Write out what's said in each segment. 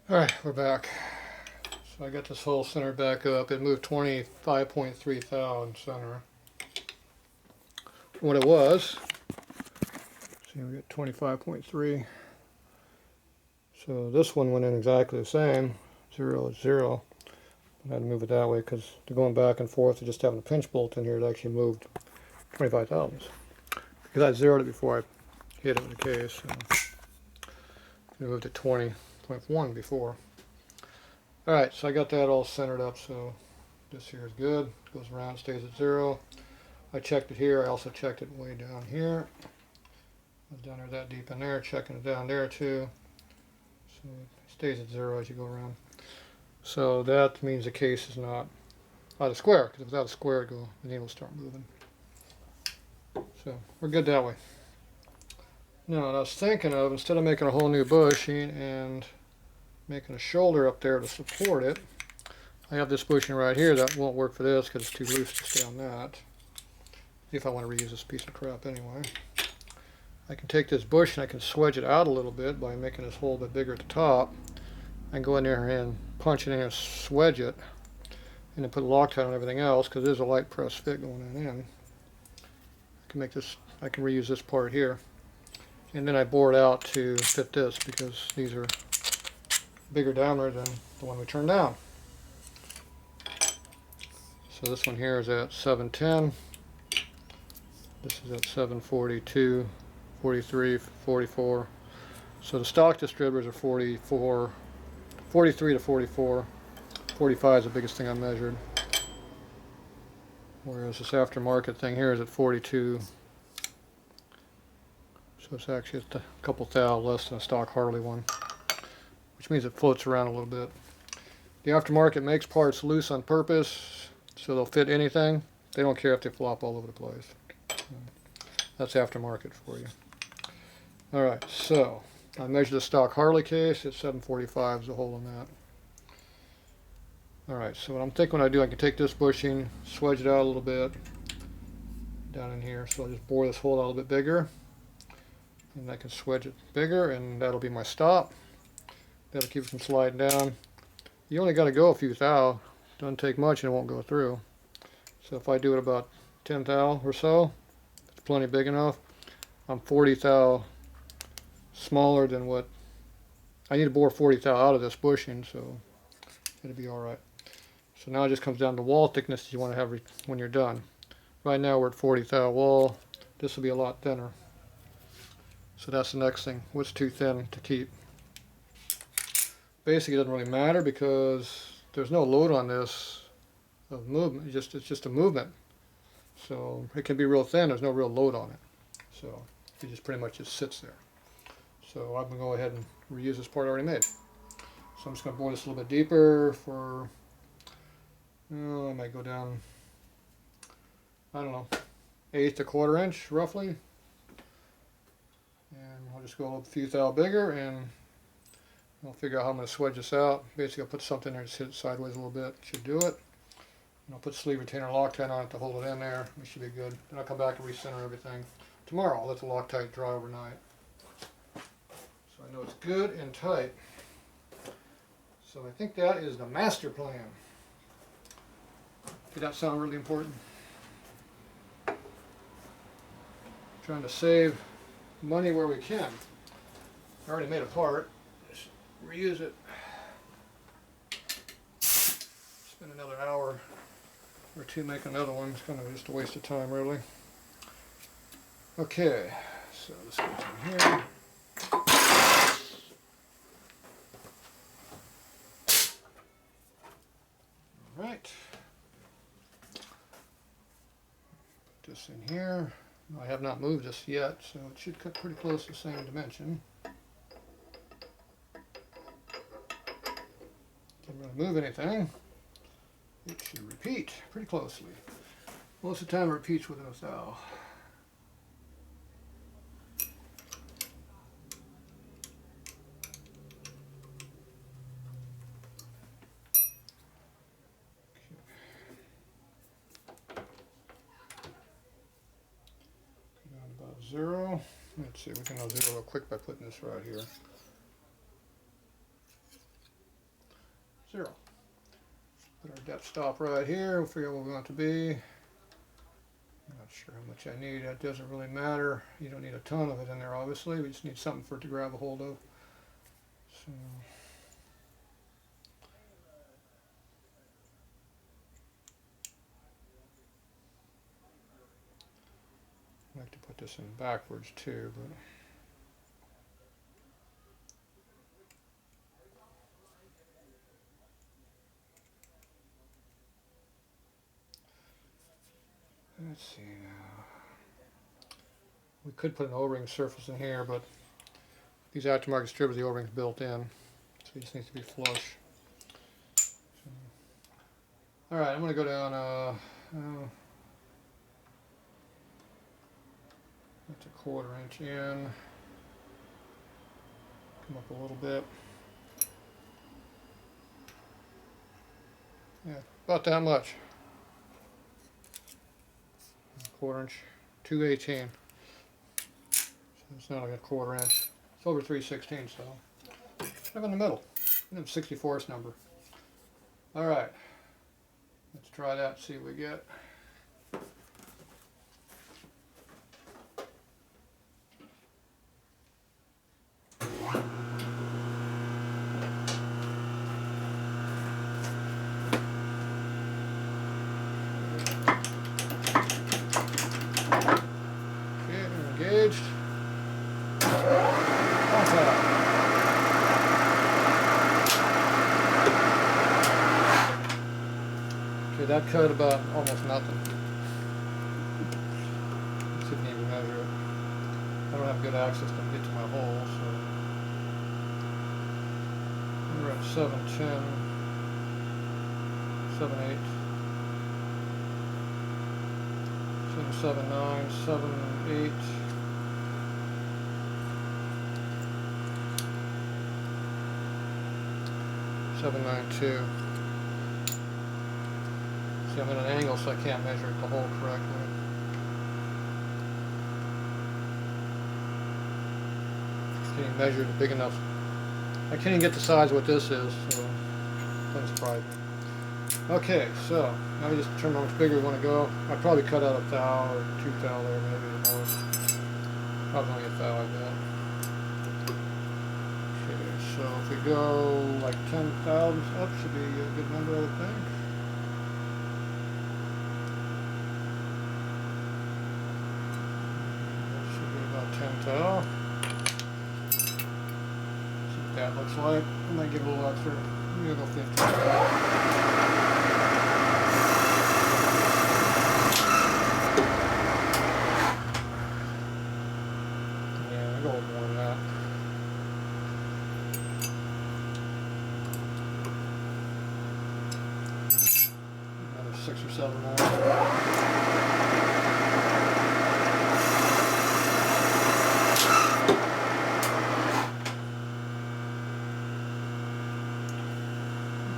Alright, we're back. So I got this hole centered back up. It moved 25.3 thou in center. What it was, see, we got 25.3. So this one went in exactly the same. 0 is 0. I had to move it that way because they're going back and forth and just having a pinch bolt in here, it actually moved 25 thousandths. Because I zeroed it before I hit it with the case. So I moved it 20.1 before. Alright, so I got that all centered up, so this here is good. Goes around, stays at 0. I checked it here. I also checked it way down here. I was down there that deep in there, checking it down there too. So it stays at 0 as you go around. So that means the case is not out of square, because if it's out of square, the needle will start moving. So we're good that way. Now, what I was thinking of, instead of making a whole new bushing and making a shoulder up there to support it, I have this bushing right here that won't work for this because it's too loose to stay on that. If I want to reuse this piece of crap anyway. I can take this bush and I can swedge it out a little bit by making this hole a bit bigger at the top. I can go in there and punch it in and swedge it, and then put Loctite on everything else because there's a light press fit going in. I can make this. I can reuse this part here, and then I bore it out to fit this because these are bigger diameter than the one we turned down. So this one here is at 710. This is at 742, 43, 44. So the stock distributors are 44, 43 to 44. 45 is the biggest thing I measured. Whereas this aftermarket thing here is at 42. So it's actually a couple thou less than a stock Harley one, which means it floats around a little bit. The aftermarket makes parts loose on purpose, so they'll fit anything. They don't care if they flop all over the place. That's aftermarket for you. Alright, so I measured the stock Harley case at 745 is the hole in that. Alright, so what I'm thinking when I do, I can take this bushing, swedge it out a little bit down in here. So I'll just bore this hole out a little bit bigger, and I can swedge it bigger, and that'll be my stop. That'll keep it from sliding down. You only got to go a few thou. Doesn't take much and it won't go through. So if I do it about 10 thou or so, it's plenty big enough. I'm 40 thou smaller than what I need to bore 40 thou out of this bushing, so it'll be alright. So now it just comes down to wall thickness you want to have when you're done. Right now we're at 40 thou wall. This will be a lot thinner. So that's the next thing. What's too thin to keep? Basically, it doesn't really matter because there's no load on this of movement. It's just a movement. So it can be real thin. There's no real load on it. So it just pretty much just sits there. So I'm going to go ahead and reuse this part I already made. So I'm just going to bore this a little bit deeper for, I might go down, I don't know, 1/8 to 1/4 inch roughly. And I'll just go a few thou bigger, and I'll figure out how I'm going to swedge this out. Basically, I'll put something there, just hit it sideways a little bit. Should do it. And I'll put sleeve retainer Loctite on it to hold it in there. It should be good. Then I'll come back and recenter everything. Tomorrow, I'll let the Loctite dry overnight. So I know it's good and tight. So I think that is the master plan. Did that sound really important? Trying to save money where we can. I already made a part. Just reuse it. Spend another hour or two making another one. It's kind of just a waste of time, really. Okay, so this goes in here. All right. Put this in here. I have not moved this yet, so it should cut pretty close to the same dimension. Didn't really move anything. It should repeat pretty closely. Most of the time it repeats within a thou. About 0. Let's see, we can know 0 real quick by putting this right here. 0. Put our depth stop right here. We'll figure out what we want it to be. I'm not sure how much I need. That doesn't really matter. You don't need a ton of it in there, obviously. We just need something for it to grab a hold of. So, I like to put this in backwards too, but let's see now. We could put an O-ring surface in here, but these aftermarket strippers, the O-ring's built in, so it just needs to be flush. So, all right, I'm going to go down. That's a 1/4 inch in. Come up a little bit. Yeah, about that much. 1/4 inch, 2/18. So it's not like a 1/4 inch. It's over 3/16, so I'm in the middle. I'm 64th number. All right, let's try that. See what we get. Engaged. Okay, that cut about almost nothing. Shouldn't even measure it. I don't have good access to get to my hole, so we're at 710, 7.8, 7.79, 7.8. 792. See, I'm at an angle, so I can't measure the hole correctly. Can't even measure it big enough. I can't even get the size of what this is, so doesn't surprise me. Okay, so now we just determine how much bigger we want to go. I'd probably cut out a thou or 2 thou there, maybe at most. Probably only a thou, I bet. So if we go like 10 thousandths up, should be a good number, I would think. That should be about 10 thou. See what that looks like. I might give a little extra. Maybe I'll go 15 thou. Yeah, I'll go a little more than that. 6 or 7 more.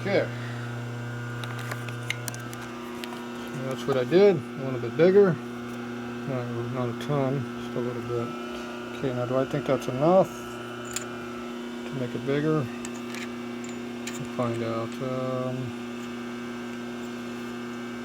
Okay. So that's what I did. A little bit bigger. Not a ton, just a little bit. Okay, now do I think that's enough to make it bigger? We'll find out.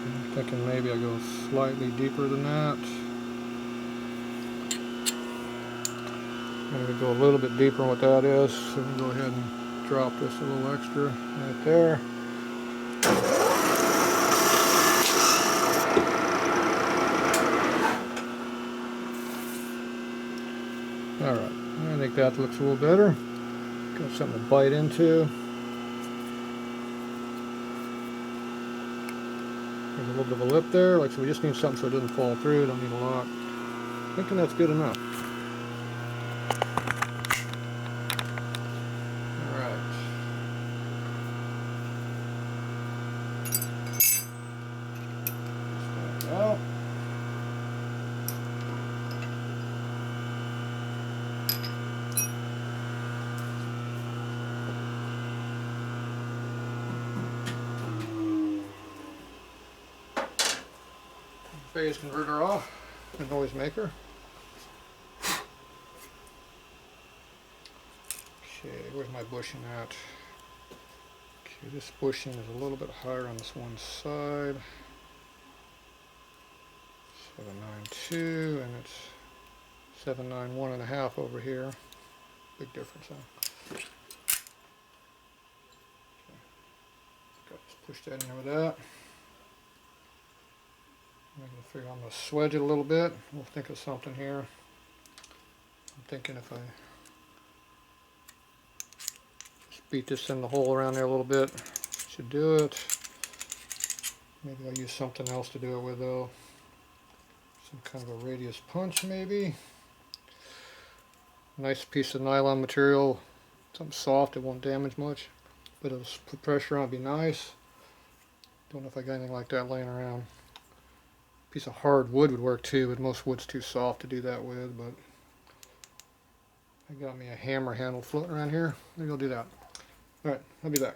I'm thinking maybe I go slightly deeper than that. I'm going to go a little bit deeper on what that is. So we can go ahead and drop this a little extra right there. Alright, I think that looks a little better. Got something to bite into. There's a little bit of a lip there, like so we just need something so it doesn't fall through, don't need a lot. Thinking that's good enough. Alright. Slide it out. Phase converter off, the noise maker. Okay, where's my bushing at? Okay, this bushing is a little bit higher on this one side. 792, and it's 791.5 over here. Big difference, huh? Okay. Just push that in there with that. I'm going to figure I'm going to swedge it a little bit. We'll think of something here. I'm thinking if I just beat this in the hole around there a little bit, should do it. Maybe I'll use something else to do it with though. Some kind of a radius punch maybe. Nice piece of nylon material. Something soft, it won't damage much. But it'll put pressure on, it'd be nice. Don't know if I got anything like that laying around. Piece of hard wood would work too, but most wood's too soft to do that with. But I got me a hammer handle floating around here. Maybe I'll do that. Alright, I'll be back.